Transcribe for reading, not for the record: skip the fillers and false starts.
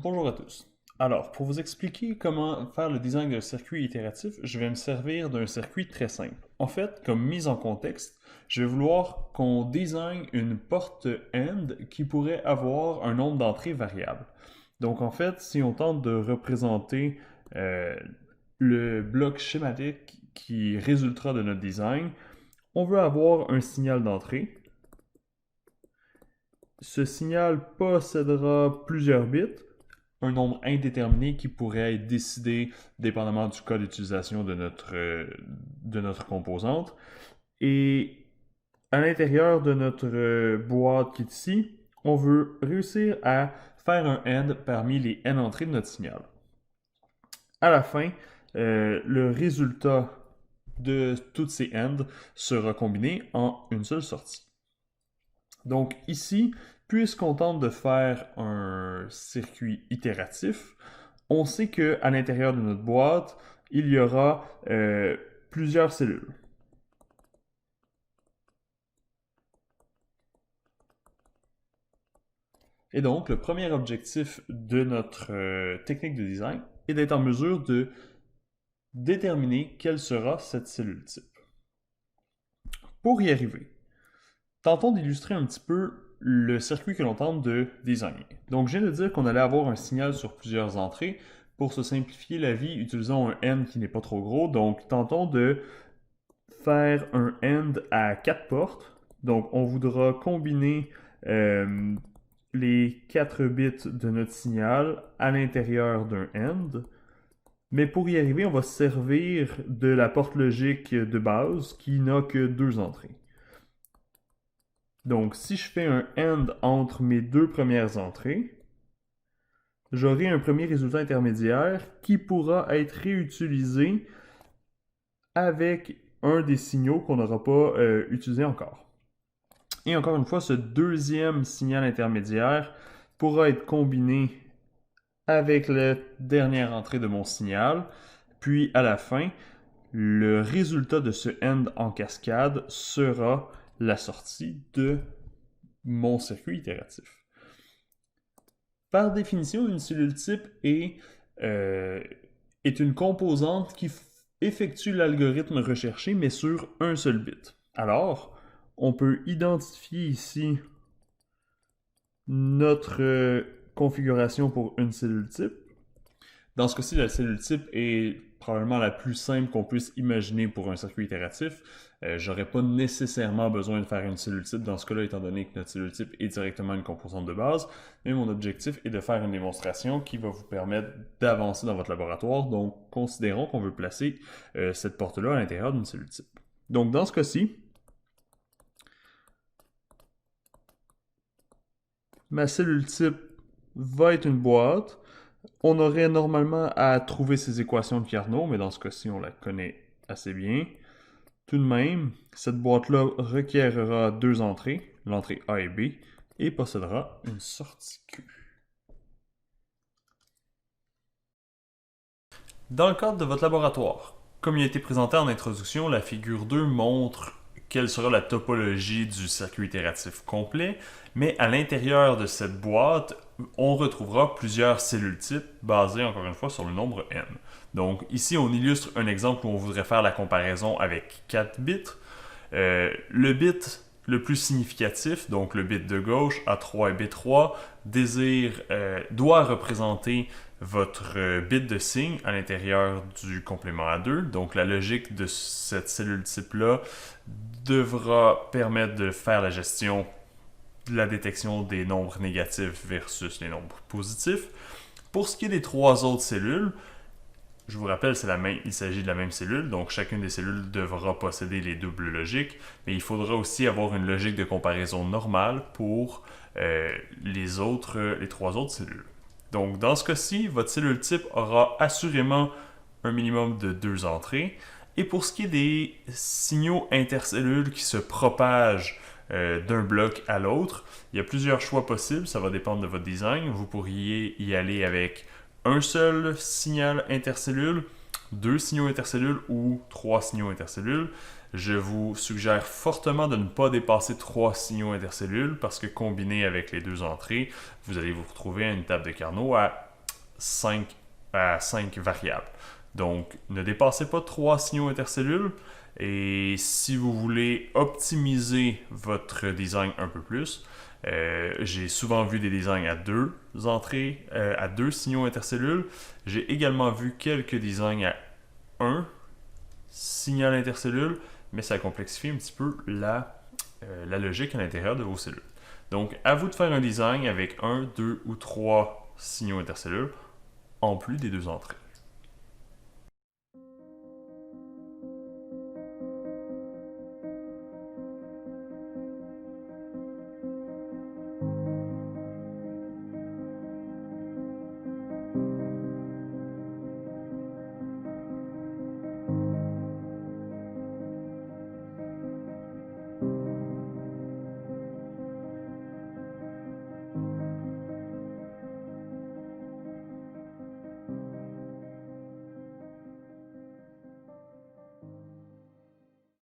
Bonjour à tous. Alors, pour vous expliquer comment faire le design d'un circuit itératif, je vais me servir d'un circuit très simple. En fait, comme mise en contexte, je vais vouloir qu'on design une porte AND qui pourrait avoir un nombre d'entrées variable. Donc en fait, si on tente de représenter euh, le bloc schématique qui résultera de notre design, on veut avoir un signal d'entrée. Ce signal possédera plusieurs bits, un nombre indéterminé qui pourrait être décidé dépendamment du code d'utilisation de notre composante. Et à l'intérieur de notre boîte qui est ici, on veut réussir à faire un AND parmi les N entrées de notre signal. À la fin, le résultat de toutes ces AND sera combiné en une seule sortie. Donc ici, puisqu'on tente de faire un circuit itératif, on sait qu'à l'intérieur de notre boîte, il y aura plusieurs cellules. Et donc, le premier objectif de notre technique de design est d'être en mesure de déterminer quelle sera cette cellule type. Pour y arriver, tentons d'illustrer un petit peu le circuit que l'on tente de designer. Donc, je viens de dire qu'on allait avoir un signal sur plusieurs entrées. Pour se simplifier la vie, utilisons un N qui n'est pas trop gros. Donc, tentons de faire un AND à 4 portes. Donc, on voudra combiner les 4 bits de notre signal à l'intérieur d'un AND. Mais pour y arriver, on va se servir de la porte logique de base qui n'a que 2 entrées. Donc, si je fais un AND entre mes deux premières entrées, j'aurai un premier résultat intermédiaire qui pourra être réutilisé avec un des signaux qu'on n'aura pas utilisé encore. Et encore une fois, ce deuxième signal intermédiaire pourra être combiné avec la dernière entrée de mon signal. Puis à la fin, le résultat de ce AND en cascade sera la sortie de mon circuit itératif. Par définition, une cellule type est une composante qui effectue l'algorithme recherché, mais sur un seul bit. Alors, on peut identifier ici notre configuration pour une cellule type. Dans ce cas-ci, la cellule type est probablement la plus simple qu'on puisse imaginer pour un circuit itératif. J'aurais pas nécessairement besoin de faire une cellule type dans ce cas-là, étant donné que notre cellule type est directement une composante de base. Mais mon objectif est de faire une démonstration qui va vous permettre d'avancer dans votre laboratoire. Donc, considérons qu'on veut placer cette porte-là à l'intérieur d'une cellule type. Donc, dans ce cas-ci, ma cellule type va être une boîte. On aurait normalement à trouver ces équations de Carnot, mais dans ce cas-ci, on la connaît assez bien. Tout de même, cette boîte-là requérera deux entrées, l'entrée A et B, et possédera une sortie Q. Dans le cadre de votre laboratoire, comme il a été présenté en introduction, la figure 2 montre quelle sera la topologie du circuit itératif complet, mais à l'intérieur de cette boîte, on retrouvera plusieurs cellules types basées encore une fois sur le nombre n. Donc ici, on illustre un exemple où on voudrait faire la comparaison avec 4 bits. Le bit le plus significatif, donc le bit de gauche, A3 et B3, doit représenter votre bit de signe à l'intérieur du complément A2. Donc la logique de cette cellule type-là devra permettre de faire la gestion de la détection des nombres négatifs versus les nombres positifs. Pour ce qui est des trois autres cellules, je vous rappelle, il s'agit de la même cellule, donc chacune des cellules devra posséder les doubles logiques, mais il faudra aussi avoir une logique de comparaison normale pour les trois autres cellules. Donc dans ce cas-ci, votre cellule type aura assurément un minimum de 2 entrées. Et pour ce qui est des signaux intercellules qui se propagent d'un bloc à l'autre, il y a plusieurs choix possibles, ça va dépendre de votre design. Vous pourriez y aller avec un seul signal intercellule, 2 signaux intercellules ou 3 signaux intercellules. Je vous suggère fortement de ne pas dépasser 3 signaux intercellules parce que combiné avec les deux entrées, vous allez vous retrouver à une table de Carnot à 5 variables. Donc, ne dépassez pas 3 signaux intercellules. Et si vous voulez optimiser votre design un peu plus, j'ai souvent vu des designs à 2 entrées, à 2 signaux intercellules. J'ai également vu quelques designs à 1 signal intercellule, mais ça complexifie un petit peu la logique à l'intérieur de vos cellules. Donc, à vous de faire un design avec 1, 2 ou 3 signaux intercellules, en plus des 2 entrées.